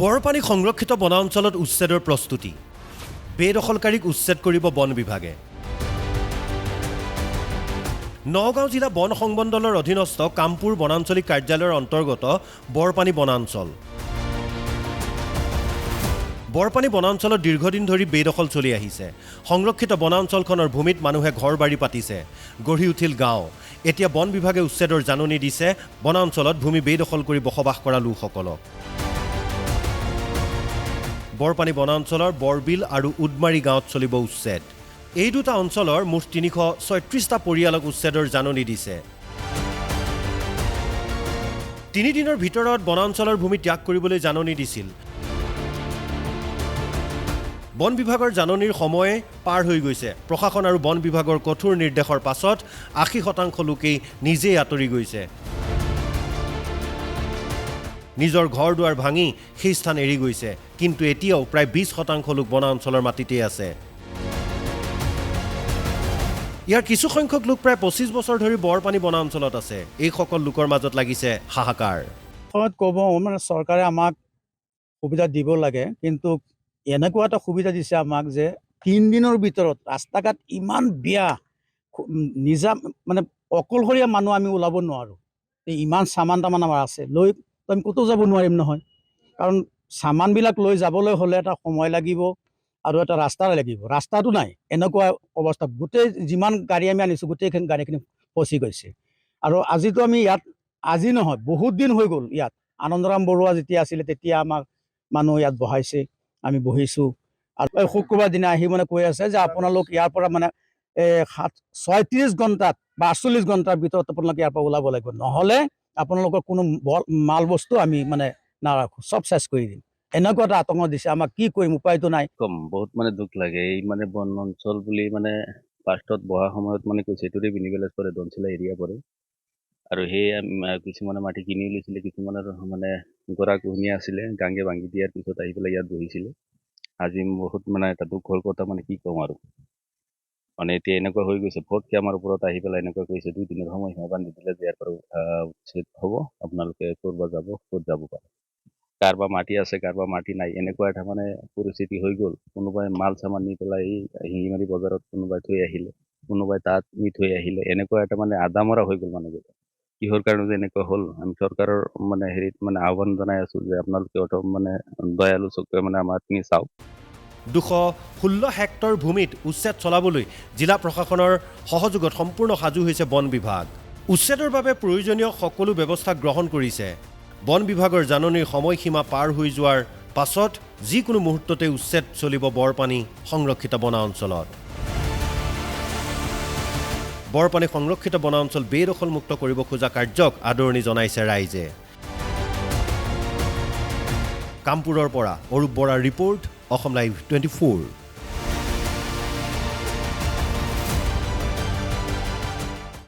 বৰপানী সংৰক্ষিত বনাঞ্চলত উচ্ছেদৰ প্ৰস্তুতি বেদখলকাৰীক উচ্ছেদ কৰিব বন বিভাগে নগাঁও জিলা বন সংমণ্ডলৰ অধীনস্থ কামপুৰ বনাঞ্চলিক কাৰ্যালয়ৰ অন্তৰ্গত বৰপানী বনাঞ্চল বৰপানী বনাঞ্চলত দীৰ্ঘদিন ধৰি বেদখল চলি আহিছে সংৰক্ষিত বনাঞ্চলখনৰ ভূমিত মানুহে ঘৰ বাৰী পাতিছে গঢ়ি উঠিল গাঁও এতিয়া বন বিভাগে উচ্ছেদৰ জাননী দিছে বনাঞ্চলত ভূমি বেদখল কৰি বসবাস কৰা লোকসকলক বৰপানী বনাঞ্চলৰ বৰবিল আৰু উডমাৰী গাঁৱত চলিব উচ্ছেদ এই দুটা অঞ্চলৰ মুঠ ৩৩৬টা পৰিয়ালক উচ্ছেদৰ জাননী দিছে ৩ দিনৰ ভিতৰত বনাঞ্চলৰ ভূমি ত্যাগ কৰিবলৈ জাননী দিছিল বন বিভাগৰ জাননীৰ সময় পাৰ হৈ গৈছে প্ৰশাসন আৰু বন বিভাগৰ কঠোৰ নিৰ্দেশৰ পাছত ৮০% লোকেই নিজেই আঁতৰি গৈছে নিজৰ ঘৰ দুৱাৰ ভাঙি সেই স্থান এৰি গৈছে কিন্তু এতিয়াও প্ৰায় ২০% লোক বনাঞ্চলৰ মাটিতে আছে ইয়াৰ কিছু সংখ্যক লোক প্ৰায় ২৫ বছৰ ধৰি বৰপানী বনাঞ্চলত আছে এই সকল লোকৰ মাজত লাগিছে হাহাকাৰ ক'ব মানে চৰকাৰে আমাক সুবিধা দিব লাগে কিন্তু এনেকুৱা এটা সুবিধা দিছে আমাক যে ৩ দিনৰ ভিতৰত ৰাস্তা ঘাট ইমান বেয়া নিজা মানে অকলশৰীয়া মানুহ আমি ওলাব নোৱাৰোঁ ইমান সামান তামান আমাৰ আছে লৈ আমি ক'তো যাব নোৱাৰিম নহয় কাৰণ সামানবিলাক লৈ যাবলৈ হ'লে এটা সময় লাগিব আৰু এটা ৰাস্তা লাগিব ৰাস্তাটো নাই এনেকুৱা অৱস্থা গোটেই যিমান গাড়ী আমি আনিছোঁ গোটেইখিনি গাড়ীখিনি ফচি গৈছে আৰু আজিতো আমি ইয়াত আজি নহয় বহুত দিন হৈ গ'ল ইয়াত আনন্দৰাম বৰুৱা যেতিয়া আছিলে তেতিয়া আমাক মানুহ ইয়াত বহাইছে আমি বহিছোঁ আৰু শুক্ৰবাৰ দিনা আহি মানে কৈ আছে যে আপোনালোক ইয়াৰ পৰা মানে ৩৬ ঘণ্টাত বা ৪৮ ঘণ্টাৰ ভিতৰত আপোনালোকে ইয়াৰ পৰা ওলাব লাগিব নহ'লে আপোনালোকৰ কোনো মাল বস্তু আমি মানে নাৰাখোঁ চব চেছ কৰি দিম এনেকুৱা এটা আতংক দিছে আমাক কি কৰিম উপায়তো নাই কম বহুত মানে দুখ লাগে এই মানে বন অঞ্চল বুলি মানে ফাৰ্ষ্টত বহা সময়ত মানে কৈছে এইটোৰে বিনিবেলাজ পৰে দনচিলা এৰিয়া পৰে আৰু সেই কিছুমানে মাটি কিনি লৈছিলে কিছুমানৰ মানে গৰা কুহুমীয়া আছিলে গাঙ্গে ভাঙি দিয়াৰ পিছত আহি পেলাই ইয়াত বহিছিলে আজি বহুত মানে এটা দুখৰ কথা মানে কি ক'ম আৰু মানে এতিয়া এনেকুৱা হৈ গৈছে ফটকে আমাৰ ওপৰত আহি পেলাই এনেকুৱা কৈছে ২ দিনৰ সময় সীমা বান্ধি দিলে যে ইয়াৰ পৰা উচ্ছেদ হ'ব আপোনালোকে ক'ৰবাত যাব ক'ত যাব পাৰে কাৰোবাৰ মাটি আছে কাৰোবাৰ মাটি নাই এনেকুৱা এটা মানে পৰিস্থিতি হৈ গ'ল কোনোবাই মাল চামান নি পেলাই শিঙিমাৰী বজাৰত কোনোবাই থৈ আহিলে কোনোবাই তাত নি থৈ আহিলে এনেকুৱা এটা মানে আদামৰা হৈ গ'ল মানুহবিলাক কিহৰ কাৰণে যে এনেকুৱা হ'ল আমি চৰকাৰৰ মানে হেৰিত মানে আহ্বান জনাই আছোঁ যে আপোনালোকে অত মানে দয়ালু চকুৰে মানে আমাৰখিনি চাওক ২১৬ হেক্টৰ ভূমিত উচ্ছেদ চলাবলৈ জিলা প্ৰশাসনৰ সহযোগত সম্পূৰ্ণ সাজু হৈছে বন বিভাগ উচ্ছেদৰ বাবে প্ৰয়োজনীয় সকলো ব্যৱস্থা গ্ৰহণ কৰিছে বন বিভাগৰ জাননীৰ সময়সীমা পাৰ হৈ যোৱাৰ পাছত যিকোনো মুহূৰ্ততে উচ্ছেদ চলিব বৰপানী সংৰক্ষিত বনাঞ্চলত বৰপানী সংৰক্ষিত বনাঞ্চল বেদখলমুক্ত কৰিব খোজা কাৰ্যক আদৰণি জনাইছে ৰাইজে কামপুৰৰ পৰা অৰূপ বৰাৰ ৰিপৰ্ট অসম লাইভ 24